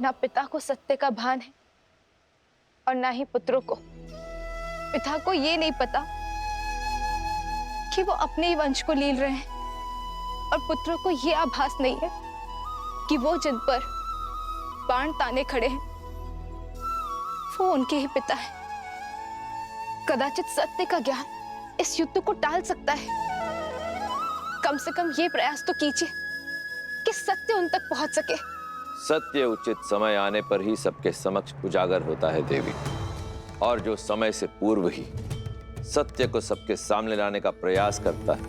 ना पिता को सत्य का भान है और ना ही पुत्रों को। पिता को ये नहीं पता कि वो अपने ही वंश को लील रहे हैं और पुत्रों को ये आभास नहीं है कि वो जिन पर बाण ताने खड़े हैं वो उनके ही पिता हैं। कदाचित सत्य का ज्ञान इस युद्ध को टाल सकता है। कम से कम ये प्रयास तो कीजिए कि सत्य उन तक पहुंच सके। सत्य उचित समय आने पर ही सबके समक्ष उजागर होता है देवी, और जो समय से पूर्व ही सत्य को सबके सामने लाने का प्रयास करता है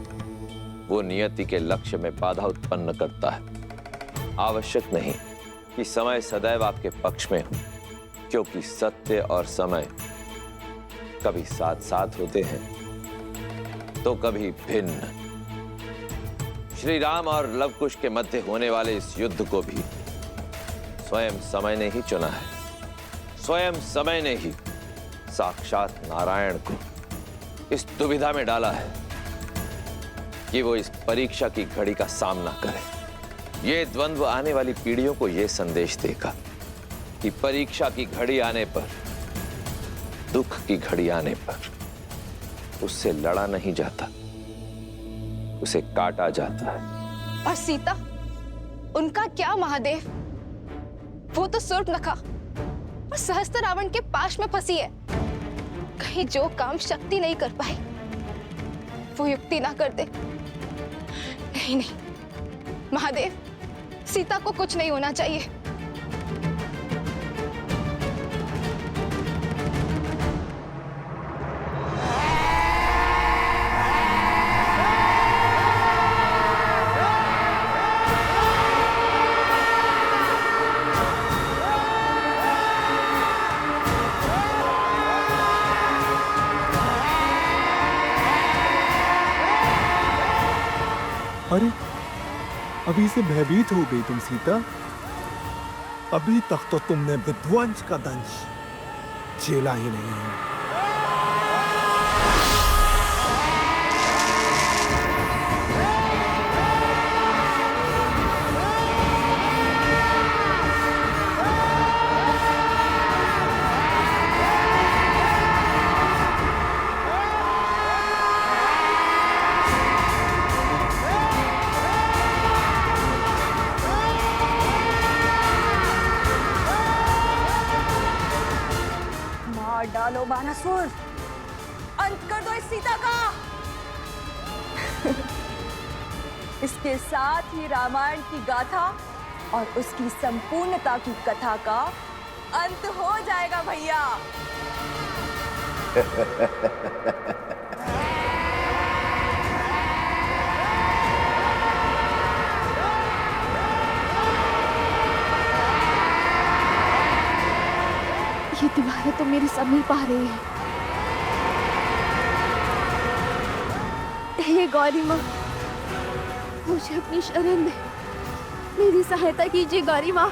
वो नियति के लक्ष्य में बाधा उत्पन्न करता है। आवश्यक नहीं कि समय सदैव आपके पक्ष में हो, क्योंकि सत्य और समय कभी साथ साथ होते हैं तो कभी भिन्न। श्री राम और लवकुश के मध्य होने वाले इस युद्ध को भी स्वयं समय ने ही चुना है। स्वयं समय ने ही साक्षात नारायण को इस दुविधा में डाला है कि वो इस परीक्षा की घड़ी का सामना करे। ये द्वंद्व आने वाली पीढ़ियों को ये संदेश देगा कि परीक्षा की घड़ी आने पर, दुख की घड़ी आने पर उससे लड़ा नहीं जाता, उसे काटा जाता है। और सीता, उनका क्या महादेव? वो तो सूर्पनखा और सहस्त्र रावण के पाश में फंसी है। कहीं जो काम शक्ति नहीं कर पाई वो युक्ति ना कर दे। नहीं नहीं महादेव, सीता को कुछ नहीं होना चाहिए। अरे, अभी से भयभीत हो गई तुम सीता। अभी तक तो तुमने विध्वंस का दंश झेला ही नहीं है। डालो बानासुर, अंत कर दो इस सीता का। इसके साथ ही रामायण की गाथा और उसकी संपूर्णता की कथा का अंत हो जाएगा भैया। ये दीवारें तो मेरे समीप आ रही है। हे गौरी माँ, मुझे अपनी शरण दे, मेरी सहायता कीजिए गौरी माँ।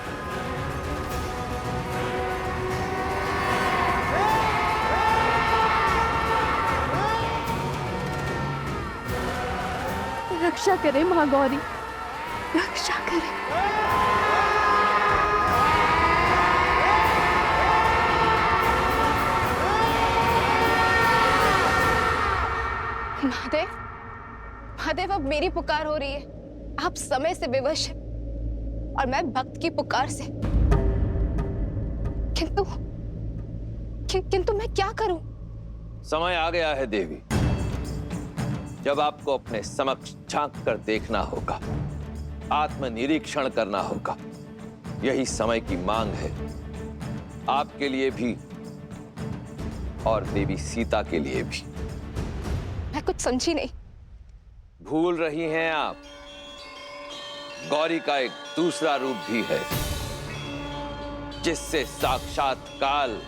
रक्षा करे माँ गौरी, रक्षा करे। महादेव, महादेव, अब मेरी पुकार हो रही है। आप समय से विवश हैं और मैं भक्त की पुकार से। किंतु मैं क्या करूं? समय आ गया है देवी, जब आपको अपने समक्ष झांक कर देखना होगा, आत्मनिरीक्षण करना होगा। यही समय की मांग है, आपके लिए भी और देवी सीता के लिए भी। मैं कुछ समझी नहीं। भूल रही हैं आप, गौरी का एक दूसरा रूप भी है, जिससे साक्षात काल,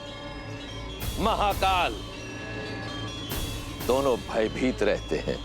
महाकाल दोनों भयभीत रहते हैं।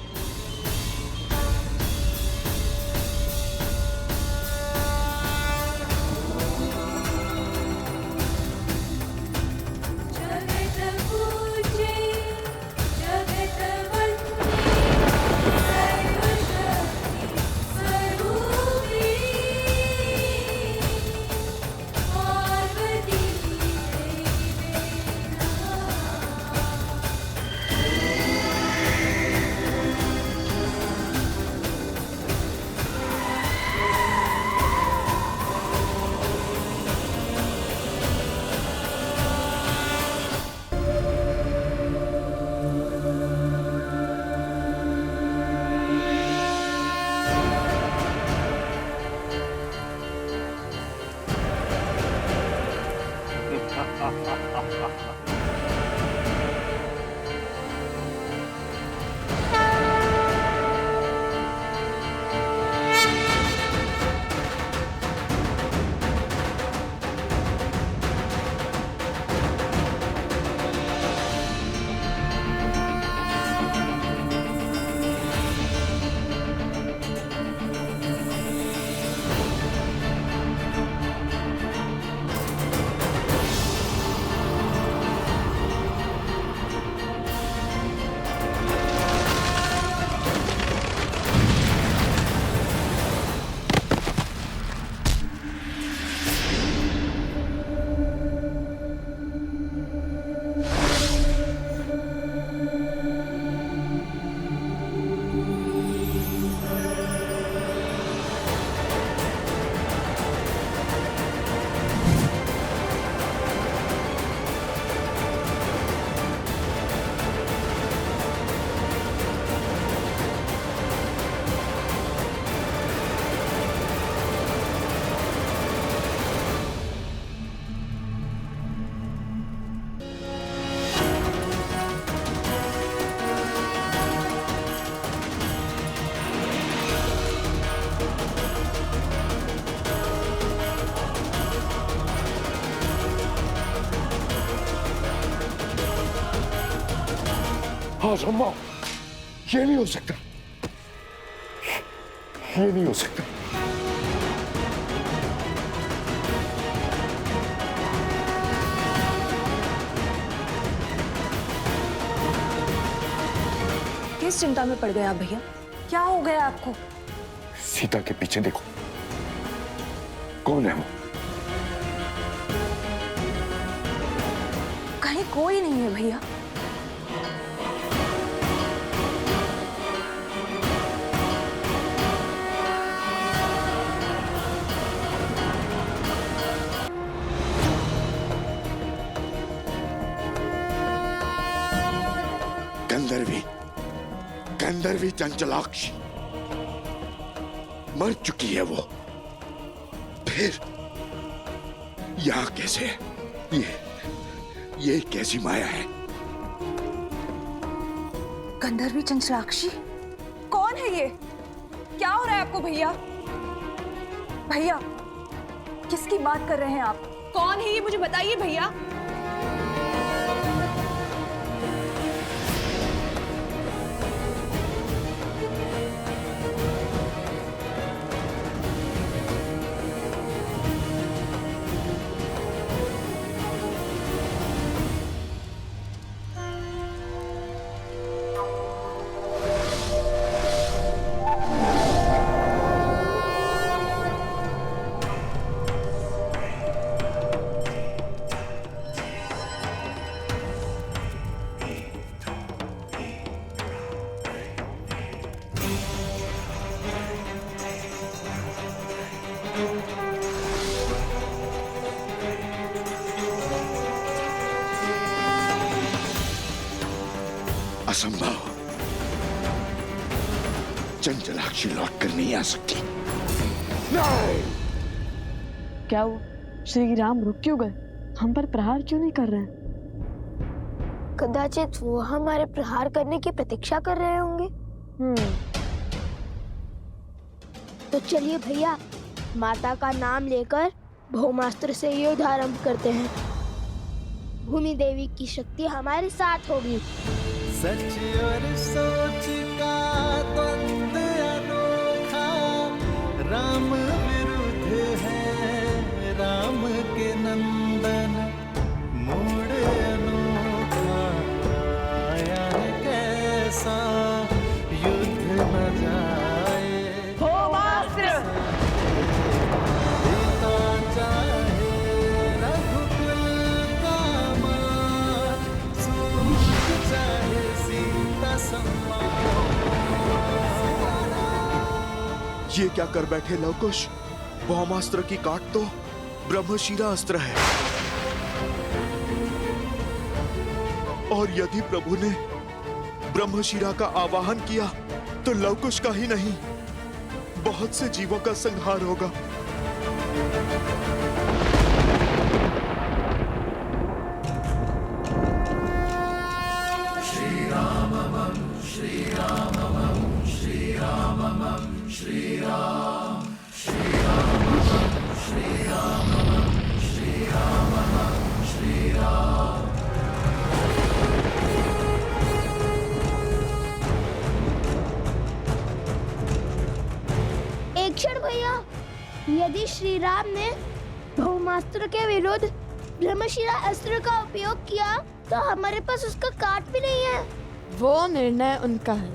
अम्मा, ये नहीं हो सकता, ये नहीं हो सकता। किस चिंता में पड़ गए आप भैया? क्या हो गया आपको? सीता के पीछे देखो, कौन है वो? कहीं कोई नहीं है भैया। गंधर्वी चंचलाक्षी मर चुकी है वो। फिर यहाँ कैसे है? ये कैसी माया है? गंधर्वी चंचलाक्षी? कौन है ये? क्या हो रहा है आपको भैया? भैया, किसकी बात कर रहे हैं आप? कौन है ये, मुझे बताइए भैया। असंभव, चंचलाक्षी लौट कर नहीं आ सकती। नहीं! क्या हुआ? श्री राम रुक क्यों गए? हम पर प्रहार क्यों नहीं कर रहे हैं? कदाचित वो हमारे प्रहार करने की प्रतीक्षा कर रहे होंगे। तो चलिए भैया, माता का नाम लेकर भौमास्त्र से युद्ध आरंभ करते हैं। भूमि देवी की शक्ति हमारे साथ होगी। सच और सोच का द्वंद्व अनोखा, राम विरुद्ध है राम के नंदन, मोड़ अनोखा आया है कैसा, युद्ध न जाए भौमास्त्र! पिता चाहे रघुकुल का मान, सूत चाहे सीता सम्मान। ये क्या कर बैठे लवकुश? भौमास्त्र की काट तो ब्रह्मशिरा अस्त्र है, और यदि प्रभु ने ब्रह्मशिरा का आवाहन किया तो लवकुश का ही नहीं, बहुत से जीवों का संहार होगा। राम ने भौमास्त्र के विरुद्ध ब्रह्मशिरा अस्त्र का उपयोग किया तो हमारे पास उसका काट भी नहीं है। वो निर्णय उनका है।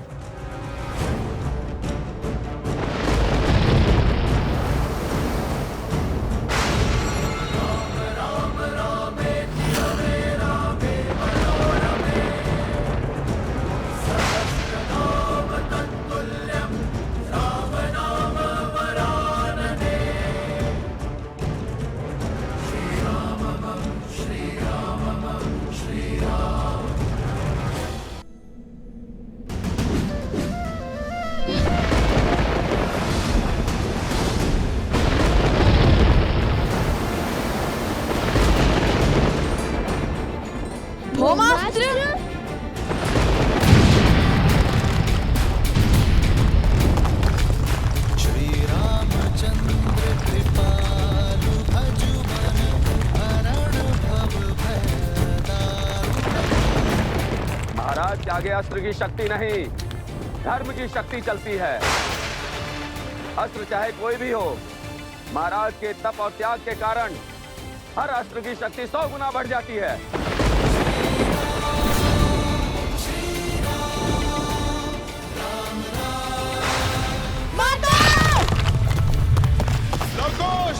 भौमास्त्र श्री रामचंद्र कृपालु भजुमन हरण भव भय दारुण। महाराज के आगे अस्त्र की शक्ति नहीं, धर्म की शक्ति चलती है। अस्त्र चाहे कोई भी हो, महाराज के तप और त्याग के कारण हर अस्त्र की शक्ति 100 गुना बढ़ जाती है। लवकुश!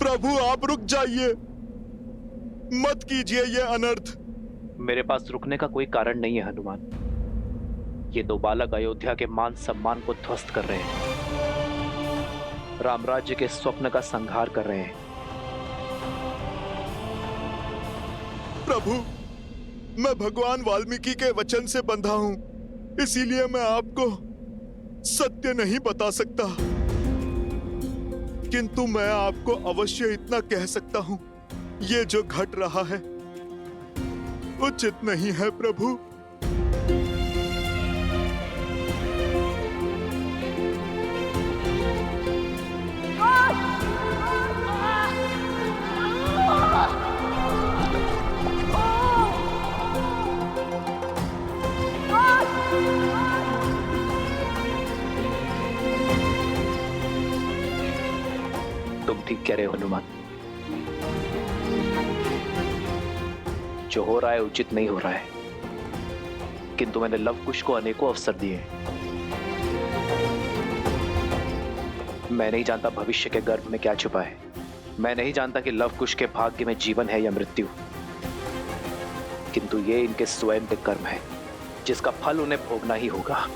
प्रभु आप रुक जाइए, मत कीजिए ये अनर्थ। मेरे पास रुकने का कोई कारण नहीं है हनुमान। ये दो बालक अयोध्या के मान सम्मान को ध्वस्त कर रहे हैं, रामराज्य के स्वप्न का संहार कर रहे हैं। प्रभु, मैं भगवान वाल्मीकि के वचन से बंधा हूं, इसीलिए मैं आपको सत्य नहीं बता सकता, किंतु मैं आपको अवश्य इतना कह सकता हूं, ये जो घट रहा है उचित नहीं है प्रभु। तुम ठीक कह रहे हो हनुमान, जो हो रहा है उचित नहीं हो रहा है, किंतु मैंने लव कुश को अनेकों अवसर दिए। मैं नहीं जानता भविष्य के गर्भ में क्या छुपा है। मैं नहीं जानता कि लव कुश के भाग्य में जीवन है या मृत्यु, किंतु ये इनके स्वयं के कर्म है, जिसका फल उन्हें भोगना ही होगा।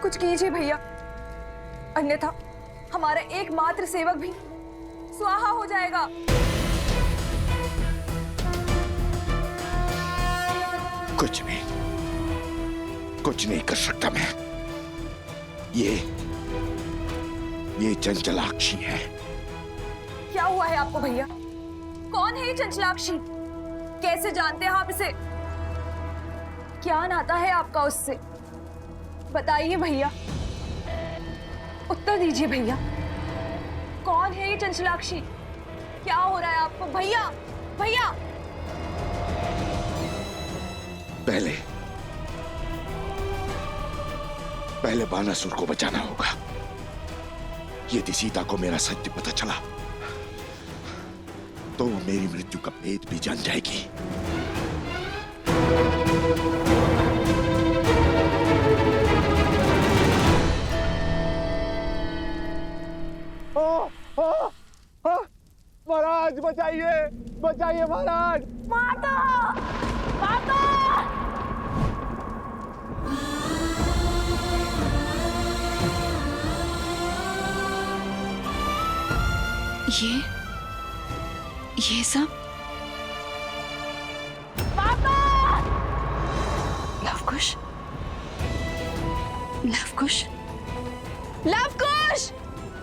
कुछ कीजिए भैया, अन्यथा हमारा एकमात्र सेवक भी स्वाहा हो जाएगा। कुछ नहीं कर सकता मैं। ये चंचलाक्षी है। क्या हुआ है आपको भैया? कौन है ये चंचलाक्षी? कैसे जानते हैं आप इसे? क्या नाता है आपका उससे? बताइए भैया, उत्तर दीजिए भैया। कौन है ये चंचलाक्षी? क्या हो रहा है आपको भैया? भैया पहले बानासुर को बचाना होगा। यदि सीता को मेरा सत्य पता चला तो वो मेरी मृत्यु का भेद भी जान जाएगी। महाराज बचाइए, बचाइए महाराज। माता! माता! ये सब लवकुश, लवकुश, लवकुश,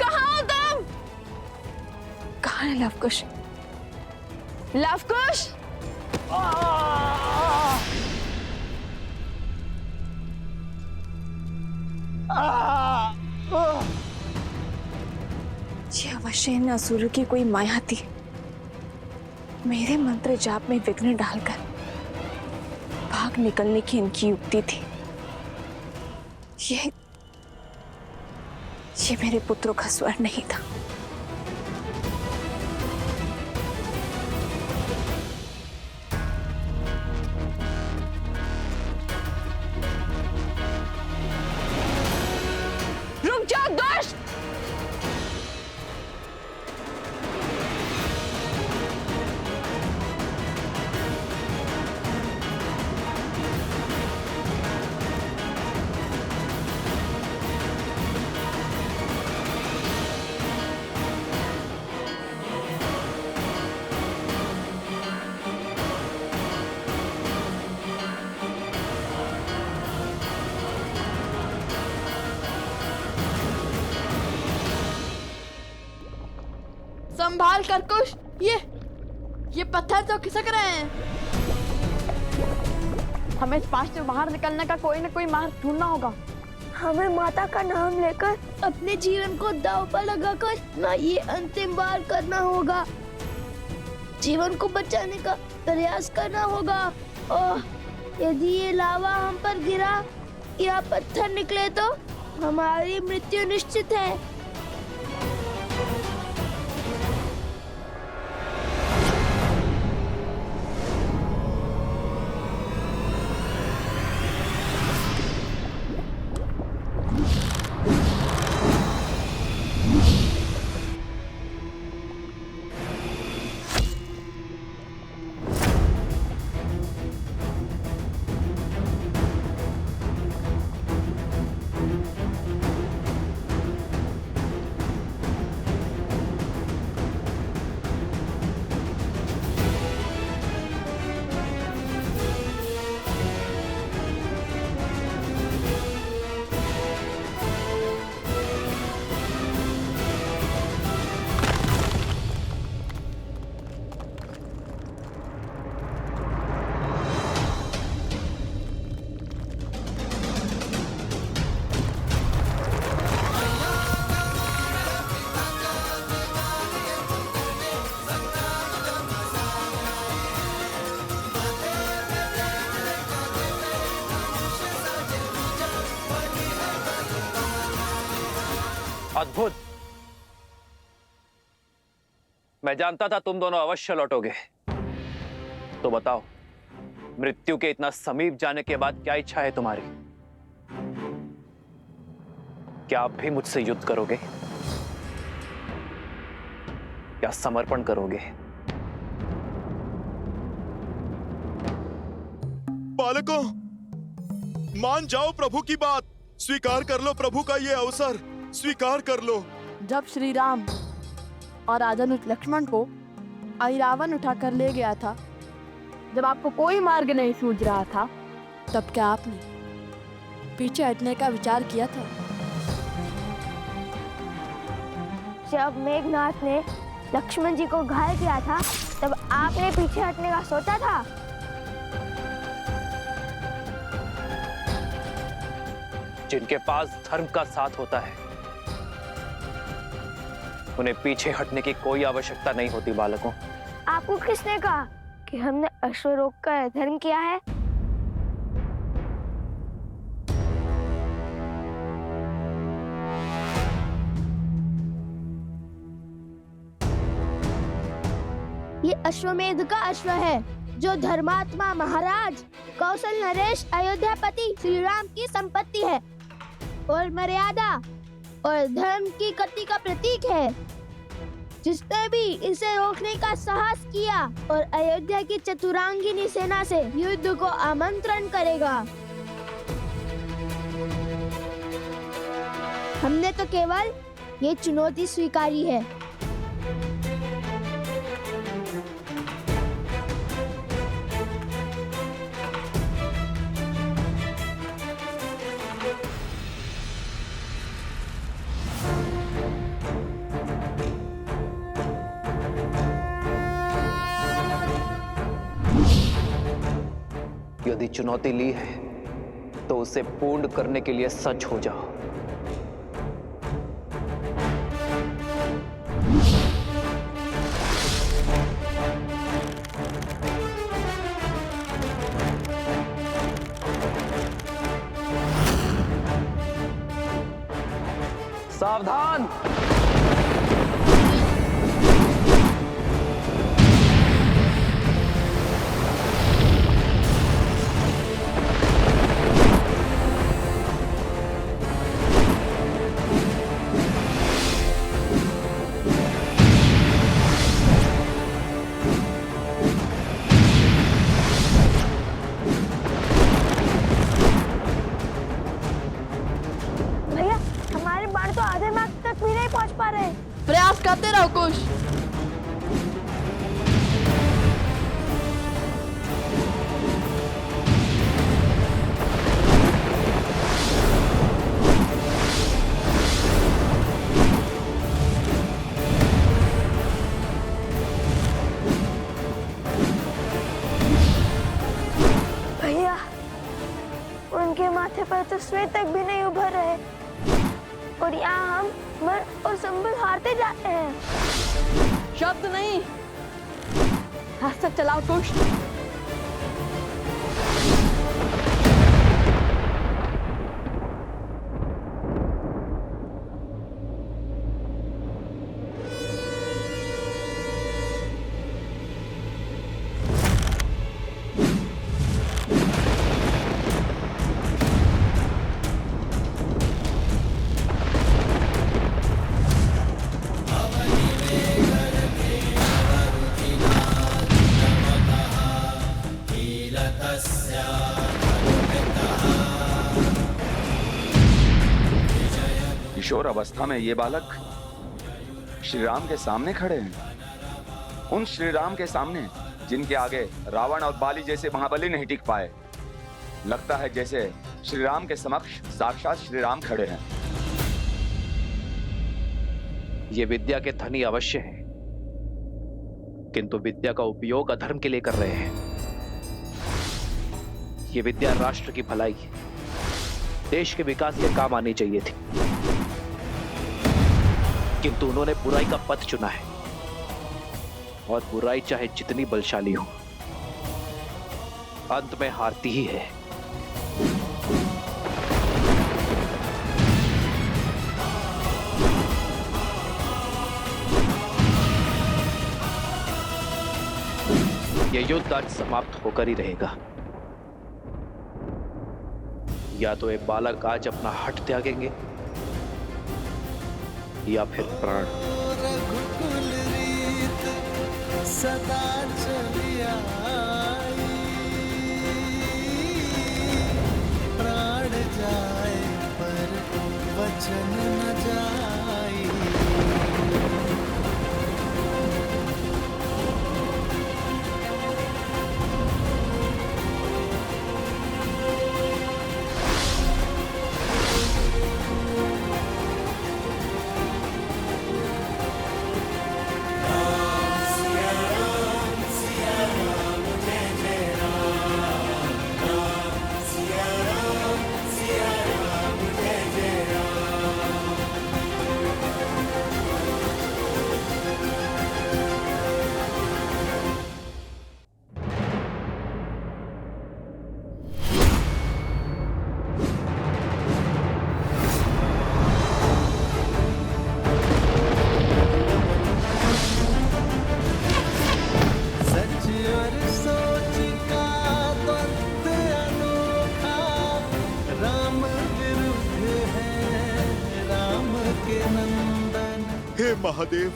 कहाँ हो तुम? कहाँ है लवकुश? लवकुश! ये अवश्य इन असुरों की कोई माया थी। मेरे मंत्र जाप में विघ्न डालकर भाग निकलने की इनकी युक्ति थी। ये मेरे पुत्रों का स्वर नहीं था। रुक जाओ दुष्ट! संभाल कर कुश, ये पत्थर तो खिसक रहे हैं। हमें इस पास से बाहर निकलने का कोई न कोई मार्ग ढूंढना होगा। हमें माता का नाम लेकर अपने जीवन को दांव पर लगाकर ना ये अंतिम बार करना होगा। जीवन को बचाने का प्रयास करना होगा। और यदि ये लावा हम पर गिरा या पत्थर निकले तो हमारी मृत्यु निश्चित है। अद्भुत। मैं जानता था तुम दोनों अवश्य लौटोगे। तो बताओ, मृत्यु के इतना समीप जाने के बाद क्या इच्छा है तुम्हारी? क्या आप भी मुझसे युद्ध करोगे? क्या समर्पण करोगे? बालकों, मान जाओ प्रभु की बात। स्वीकार कर लो प्रभु का ये अवसर, स्वीकार कर लो। जब श्री राम और राजानुज लक्ष्मण को ऐरावत उठाकर ले गया था, जब आपको कोई मार्ग नहीं सूझ रहा था, तब क्या आपने पीछे हटने का विचार किया था? जब मेघनाथ ने लक्ष्मण जी को घायल किया था तब आपने पीछे हटने का सोचा था? जिनके पास धर्म का साथ होता है उन्हें पीछे हटने की कोई आवश्यकता नहीं होती बालकों। आपको किसने कहा कि हमने अश्वरोग का धर्म किया है? ये अश्वमेध का अश्व है जो धर्मात्मा महाराज कौशल नरेश अयोध्यापति श्री राम की संपत्ति है और मर्यादा और धर्म की गति का प्रतीक है। जिसने भी इसे रोकने का साहस किया और अयोध्या की चतुरांगिनी सेना से युद्ध को आमंत्रण करेगा। हमने तो केवल ये चुनौती स्वीकारी है। यदि चुनौती ली है तो उसे पूर्ण करने के लिए सच हो जाओ। सावधान! भैया हमारे बाण तो आधे मार्ग तक भी नहीं पहुंच पा रहे। प्रयास करते रहो कुश। भैया उनके माथे पर तो श्वेत तक भी नहीं उभर रहे और यहाँ हम मन और संबल हारते जाते हैं। शब्द नहीं, हाथ तक चलाओ कुश। किशोर अवस्था में ये बालक श्री राम के सामने खड़े हैं। उन श्री राम के सामने जिनके आगे रावण और बाली जैसे महाबली नहीं टिक पाए। लगता है जैसे श्री राम के समक्ष साक्षात श्री राम खड़े हैं। ये विद्या के धनी अवश्य हैं, किंतु विद्या का उपयोग अधर्म के लिए कर रहे हैं। ये विद्या राष्ट्र की भलाई, देश के विकास के काम आनी चाहिए थी, किंतु उन्होंने बुराई का पथ चुना है और बुराई चाहे जितनी बलशाली हो अंत में हारती ही है। यह युद्ध आज समाप्त होकर ही रहेगा। या तो ये बालक आज अपना हट त्यागेंगे या फिर प्राण। रघुकुल रीत सदा चली आई, प्राण जाए पर वचन न जाई। महादेव,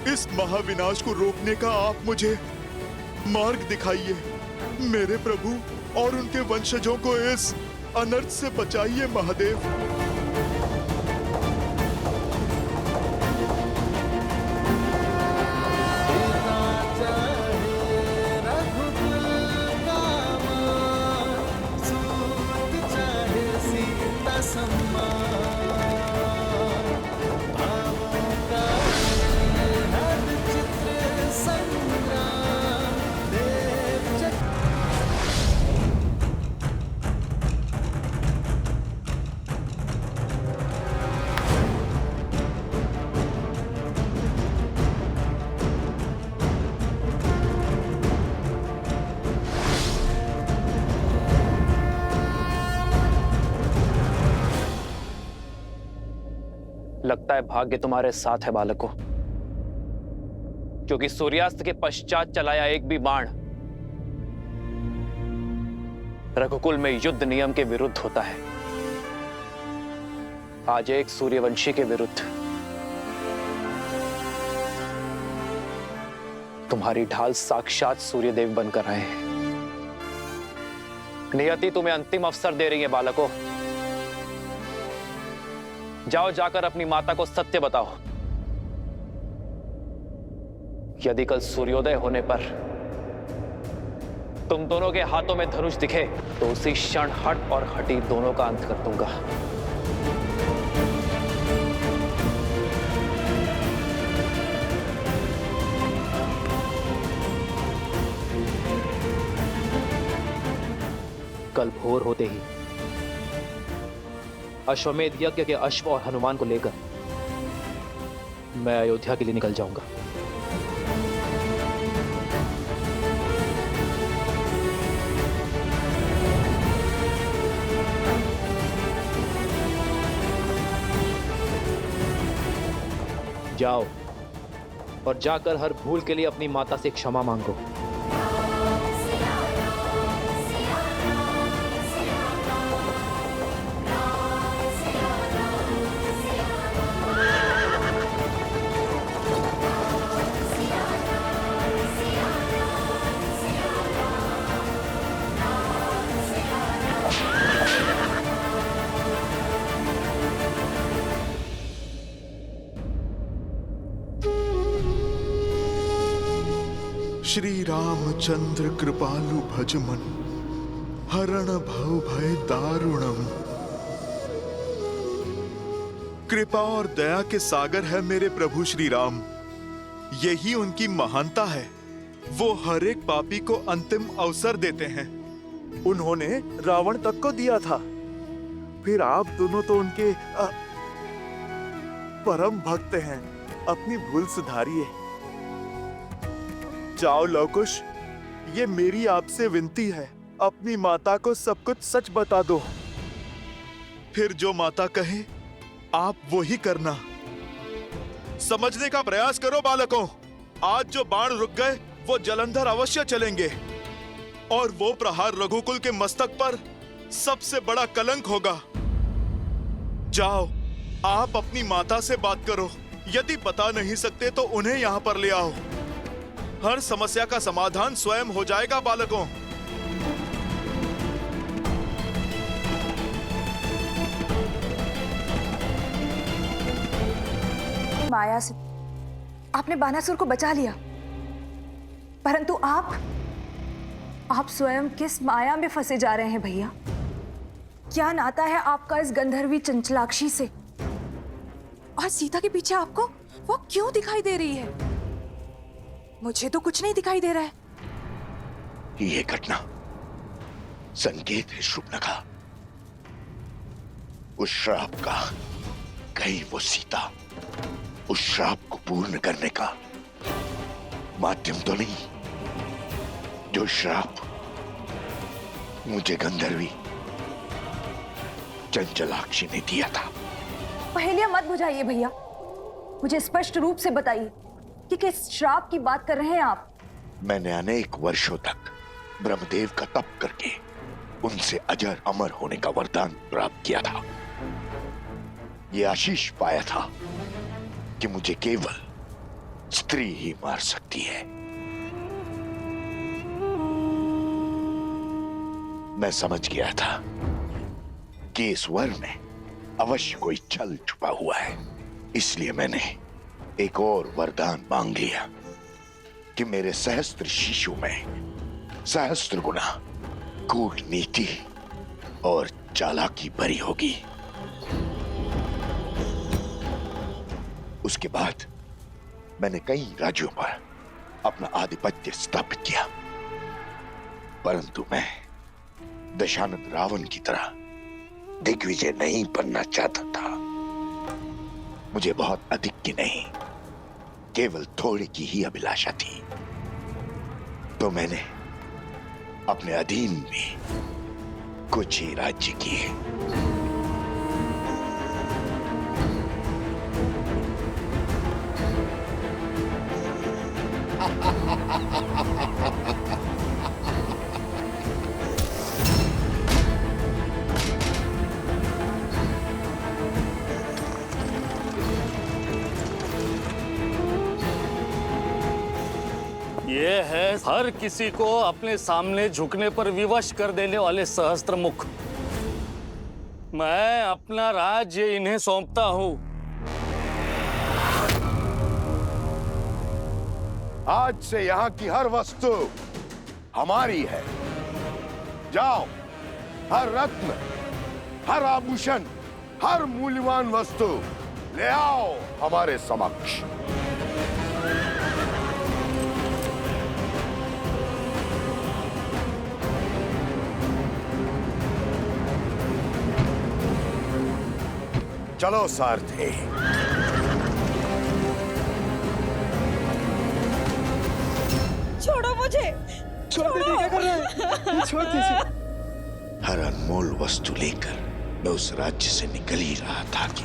इस महाविनाश को रोकने का आप मुझे मार्ग दिखाइए। मेरे प्रभु और उनके वंशजों को इस अनर्थ से बचाइए महादेव। लगता है भाग्य तुम्हारे साथ है बालकों, क्योंकि सूर्यास्त के पश्चात चलाया एक भी बाण रघुकुल में युद्ध नियम के विरुद्ध होता है। आज एक सूर्यवंशी के विरुद्ध तुम्हारी ढाल साक्षात सूर्यदेव बनकर आए हैं। नियति तुम्हें अंतिम अवसर दे रही है बालकों। जाओ, जाकर अपनी माता को सत्य बताओ। यदि कल सूर्योदय होने पर तुम दोनों के हाथों में धनुष दिखे तो उसी क्षण हट और हटी दोनों का अंत कर दूंगा। कल भोर होते ही अश्वमेध यज्ञ के अश्व और हनुमान को लेकर मैं अयोध्या के लिए निकल जाऊंगा। जाओ और जाकर हर भूल के लिए अपनी माता से क्षमा मांगो। श्री रामचंद्र कृपालु भजमन, हरण भव भय दारुणम। कृपा और दया के सागर है मेरे प्रभु श्री राम। यही उनकी महानता है। वो हर एक पापी को अंतिम अवसर देते हैं। उन्होंने रावण तक को दिया था, फिर आप दोनों तो उनके परम भक्त हैं। अपनी भूल सुधारिए। जाओ लवकुश, ये मेरी आपसे विनती है, अपनी माता को सब कुछ सच बता दो। फिर जो माता कहे आप वो ही करना। समझने का प्रयास करो बालकों। आज जो बाण रुक गए वो जलंधर अवश्य चलेंगे, और वो प्रहार रघुकुल के मस्तक पर सबसे बड़ा कलंक होगा। जाओ, आप अपनी माता से बात करो। यदि बता नहीं सकते तो उन्हें यहाँ पर ले आओ। हर समस्या का समाधान स्वयं हो जाएगा बालकों। माया से आपने बानासुर को बचा लिया, परंतु आप स्वयं किस माया में फंसे जा रहे हैं भैया? क्या नाता है आपका इस गंधर्वी चंचलाक्षी से? और सीता के पीछे आपको वो क्यों दिखाई दे रही है? मुझे तो कुछ नहीं दिखाई दे रहा है। ये घटना संकेत है शुभनखा, उस श्राप का। कहीं वो सीता उस श्राप को पूर्ण करने का माध्यम तो नहीं, जो श्राप मुझे गंधर्वी चंचलाक्षी ने दिया था। पहेलियां मत बुझाइए भैया, मुझे स्पष्ट रूप से बताइए कि किस श्राप की बात कर रहे हैं आप? मैंने अनेक वर्षों तक ब्रह्मदेव का तप करके उनसे अजर अमर होने का वरदान प्राप्त किया था। यह आशीष पाया था कि मुझे केवल स्त्री ही मार सकती है। मैं समझ गया था कि इस वर में अवश्य कोई छल छुपा हुआ है, इसलिए मैंने एक और वरदान मांग लिया कि मेरे सहस्त्र शिशु में सहस्त्र गुना कूटनीति और चालाकी भरी होगी। उसके बाद मैंने कई राज्यों पर अपना आधिपत्य स्थापित किया, परंतु मैं दशानंद रावण की तरह दिग्विजय नहीं बनना चाहता था। मुझे बहुत अधिक की नहीं, केवल थोड़ी की ही अभिलाषा थी। तो मैंने अपने अधीन में कुछ ही राज्य किए। ये है हर किसी को अपने सामने झुकने पर विवश कर देने वाले सहस्त्र मुख। मैं अपना राज्य इन्हें सौंपता हूं। आज से यहाँ की हर वस्तु हमारी है। जाओ, हर रत्न, हर आभूषण, हर मूल्यवान वस्तु ले आओ हमारे समक्ष। चलो सारथी। छोड़ो मुझे। छोड़ दीजिए, क्या कर रहे हैं? छोड़ दीजिए। हर अनमोल वस्तु लेकर मैं उस राज्य से निकल ही रहा था कि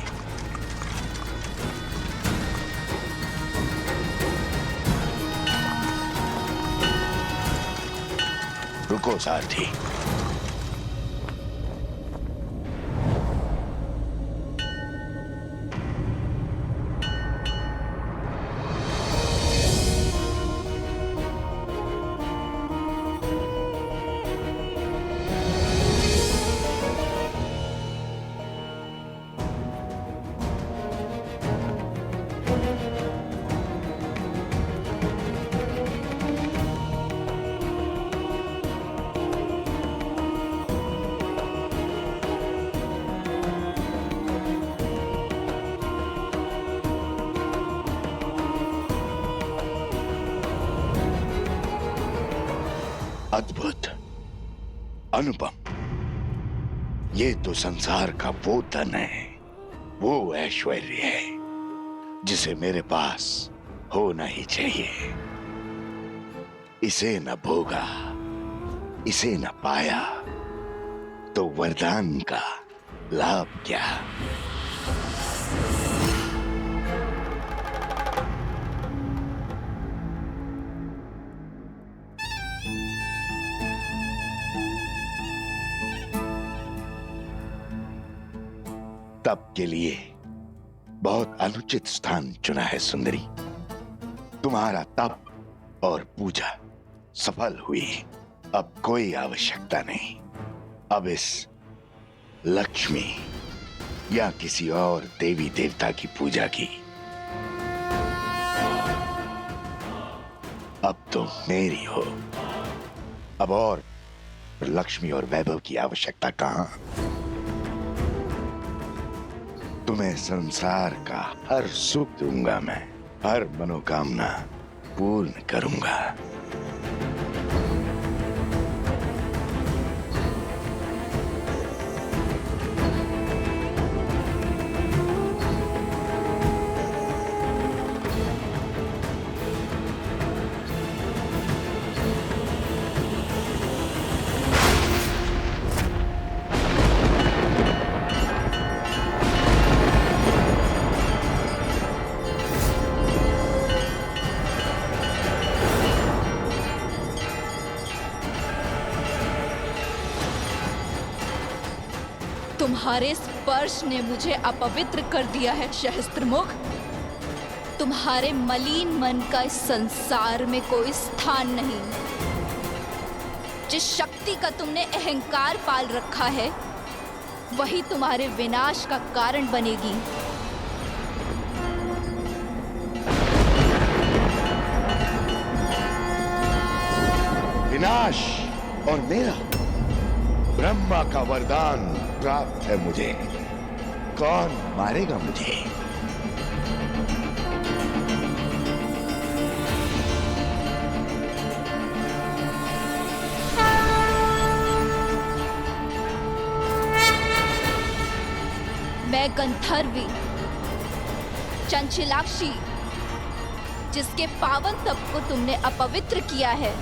रुको सारथी। अद्भुत, अनुपम, ये तो संसार का वो धन है, वो ऐश्वर्य है जिसे मेरे पास होना ही चाहिए। इसे न भोगा, इसे न पाया तो वरदान का लाभ क्या। तप के लिए बहुत अनुचित स्थान चुना है सुंदरी। तुम्हारा तप और पूजा सफल हुई, अब कोई आवश्यकता नहीं। अब इस लक्ष्मी या किसी और देवी देवता की पूजा की। अब तुम मेरी हो। अब और लक्ष्मी और वैभव की आवश्यकता कहां। तुम्हें संसार का हर सुख दूंगा, मैं हर मनोकामना पूर्ण करूंगा। तुम्हारे स्पर्श ने मुझे अपवित्र कर दिया है सहस्त्रमुख। तुम्हारे मलिन मन का इस संसार में कोई स्थान नहीं। जिस शक्ति का तुमने अहंकार पाल रखा है वही तुम्हारे विनाश का कारण बनेगी। विनाश और मेरा ब्रह्मा का वरदान प्राप्त है मुझे। कौन मारेगा मुझे? मैं गंधर्वी चंचलाक्षी, जिसके पावन तप को तुमने अपवित्र किया है,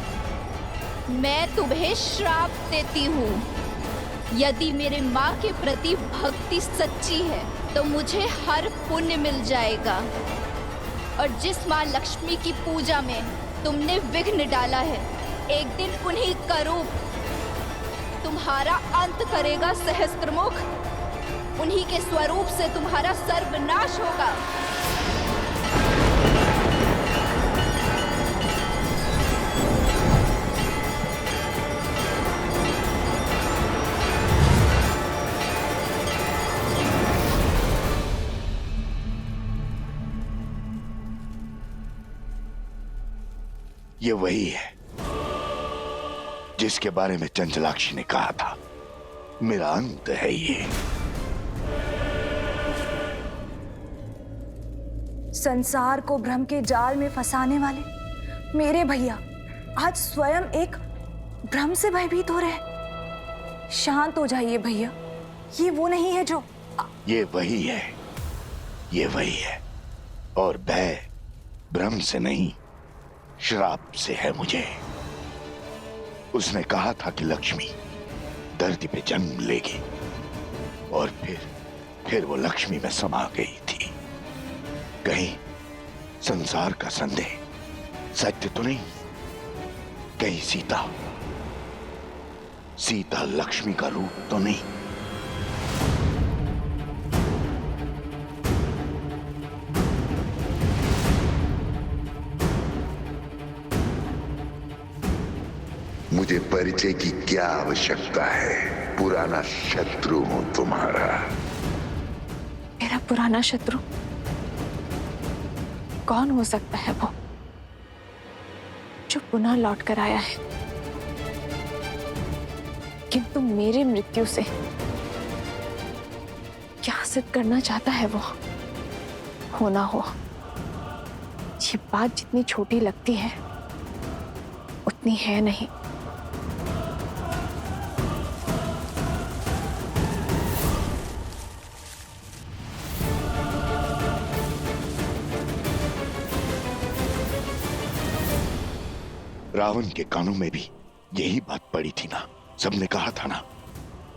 मैं तुम्हें श्राप देती हूँ। यदि मेरे माँ के प्रति भक्ति सच्ची है तो मुझे हर पुण्य मिल जाएगा, और जिस माँ लक्ष्मी की पूजा में तुमने विघ्न डाला है, एक दिन उन्हीं का रूप तुम्हारा अंत करेगा सहस्त्रमुख। उन्हीं के स्वरूप से तुम्हारा सर्वनाश होगा। ये वही है जिसके बारे में चंचलाक्षी ने कहा था, मेरा अंत है ये। संसार को भ्रम के जाल में फंसाने वाले मेरे भैया आज स्वयं एक भ्रम से भयभीत हो रहे। शांत हो जाइए भैया, ये वो नहीं है जो। ये वही है, ये वही है, और भय भ्रम से नहीं श्राप से है मुझे। उसने कहा था कि लक्ष्मी धरती पे जन्म लेगी, और फिर वो लक्ष्मी में समा गई थी। कहीं संसार का संदेह सत्य तो नहीं? कहीं सीता लक्ष्मी का रूप तो नहीं? मुझे परिचय की क्या आवश्यकता है? पुराना शत्रु हूं तुम्हारा। मेरा पुराना शत्रु कौन हो सकता है वो जो पुनः लौट कर आया है? किंतु मेरी मृत्यु से क्या सिद्ध करना चाहता है वो? होना हो, ये बात जितनी छोटी लगती है उतनी है नहीं। रावण के कानों में भी यही बात पड़ी थी ना। सबने कहा था ना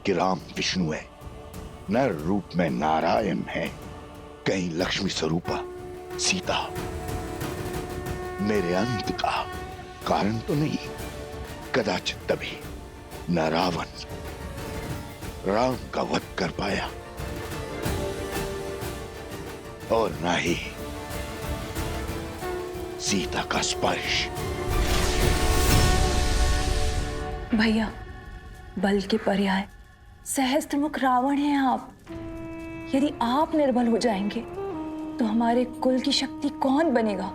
कि राम विष्णु है, नर रूप में नारायण है, कहीं लक्ष्मी स्वरूपा सीता मेरे अंत का कारण तो नहीं। कदाचित तभी न रावण राम का वध कर पाया और न ही सीता का स्पर्श। भैया, बल के पर्याय सहस्त्रमुख रावण हैं आप। यदि आप निर्बल हो जाएंगे तो हमारे कुल की शक्ति कौन बनेगा?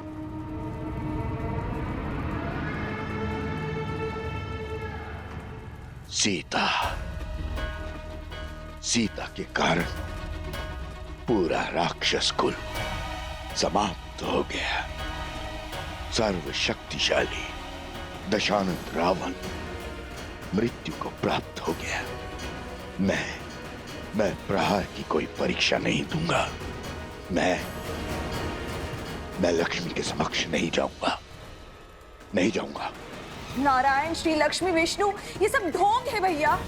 सीता के कारण पूरा राक्षस कुल समाप्त हो गया। सर्वशक्तिशाली दशानंद रावण मृत्यु को प्राप्त हो गया। मैं प्रहार की कोई परीक्षा नहीं दूंगा। मैं लक्ष्मी के समक्ष नहीं जाऊंगा। नारायण, श्री लक्ष्मी, विष्णु, ये सब ढोंग है भैया।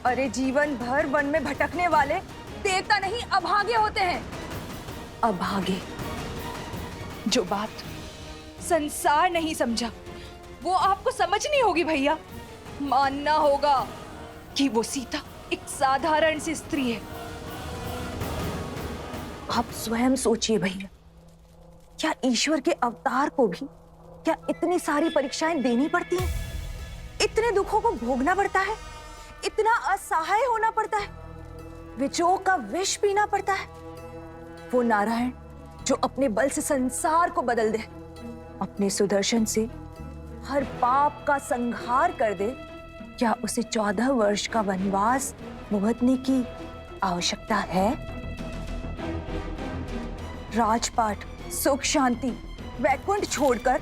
अरे जीवन भर वन में भटकने वाले देवता नहीं अभागे होते हैं। अभागे। जो बात संसार नहीं समझा वो आपको समझनी होगी भैया। मानना होगा कि वो सीता एक साधारण सी स्त्री है। आप स्वयं सोचिए भैया, क्या ईश्वर के अवतार को भी क्या इतनी सारी परीक्षाएं देनी पड़ती हैं? इतने दुखों को भोगना पड़ता है, इतना असहाय होना पड़ता है, विजोग का विष पीना पड़ता है। वो नारायण जो अपने बल से संसार को बदल दे, अपने सुदर्शन से हर पाप का संहार कर दे, क्या उसे 14 वर्ष का वनवास भुगतने की आवश्यकता है? राजपाट, सुख शांति, वैकुंठ छोड़कर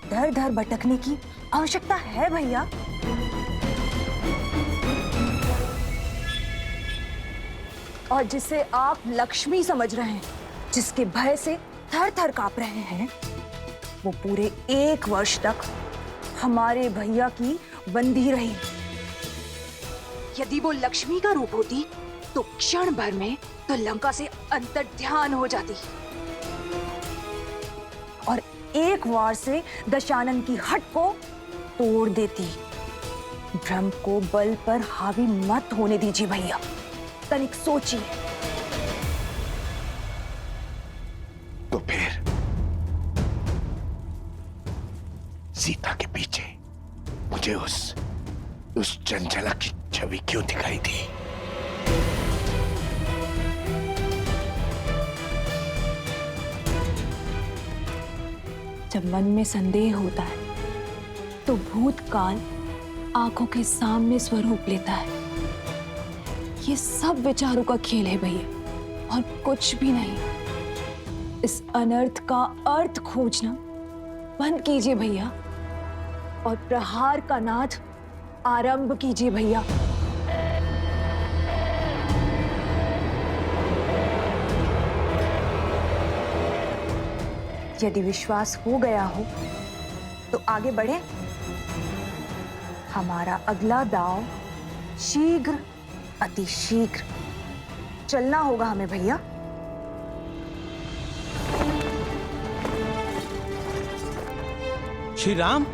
दर दर भटकने की आवश्यकता है भैया? और जिसे आप लक्ष्मी समझ रहे हैं, जिसके भय से थर थर कांप रहे हैं, वो पूरे 1 वर्ष तक हमारे भैया की बंदी रही। यदि वो लक्ष्मी का रूप होती तो क्षण भर में तो लंका से अंतर्ध्यान हो जाती और 1 वार से दशानन की हट को तोड़ देती। भ्रम को बल पर हावी मत होने दीजिए भैया, तनिक सोचिए। तो फिर सीता के पीछे मुझे उस चंचला की छवि क्यों दिखाई दी? जब मन में संदेह होता है तो भूतकाल आंखों के सामने स्वरूप लेता है। ये सब विचारों का खेल है भैया, और कुछ भी नहीं। इस अनर्थ का अर्थ खोजना बंद कीजिए भैया, और प्रहार का नाद आरंभ कीजिए भैया। यदि विश्वास हो गया हो तो आगे बढ़े। हमारा अगला दांव शीघ्र, अति शीघ्र चलना होगा हमें भैया। श्री राम,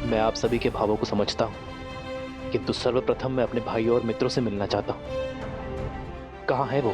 मैं आप सभी के भावों को समझता हूं, किंतु सर्वप्रथम मैं अपने भाइयों और मित्रों से मिलना चाहता हूं। कहां है वो?